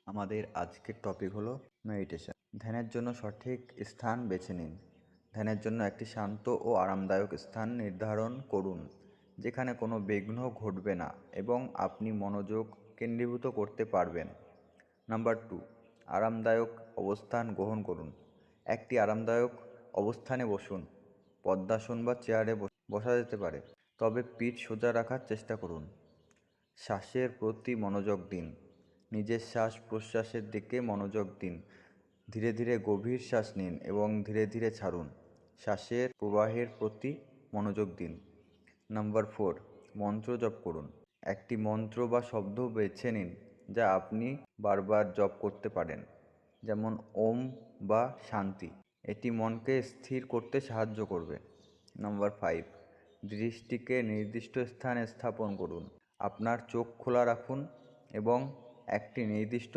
আমাদের আজকের টপিক হলো মেডিটেশন। ধ্যানের জন্য সঠিক স্থান বেছে নিন। ধ্যানের জন্য একটি শান্ত ও আরামদায়ক স্থান নির্ধারণ করুন, যেখানে কোনো বিঘ্ন ঘটবে না এবং আপনি মনোযোগ কেন্দ্রীভূত করতে পারবেন। নাম্বার 2, আরামদায়ক অবস্থান গ্রহণ করুন। একটি আরামদায়ক অবস্থানে বসুন। পদ্মাসন বা চেয়ারে বসা যেতে পারে, তবে পিঠ সোজা রাখার চেষ্টা করুন। শ্বাসের প্রতি মনোযোগ দিন। নিজের শ্বাস প্রশ্বাসের দিকে মনোযোগ দিন। ধীরে ধীরে গভীর শ্বাস নিন এবং ধীরে ধীরে ছাড়ুন। শ্বাসের প্রবাহের প্রতি মনোযোগ দিন। নাম্বার 4, মন্ত্র জপ করুন। একটি মন্ত্র বা শব্দ বেছে নিন যা আপনি বারবার জপ করতে পারেন, যেমন ওম বা শান্তি। এটি মনকে স্থির করতে সাহায্য করবে। নাম্বার 5, দৃষ্টিকে নির্দিষ্ট স্থানে স্থাপন করুন। আপনার চোখ খোলা রাখুন এবং একটি নির্দিষ্ট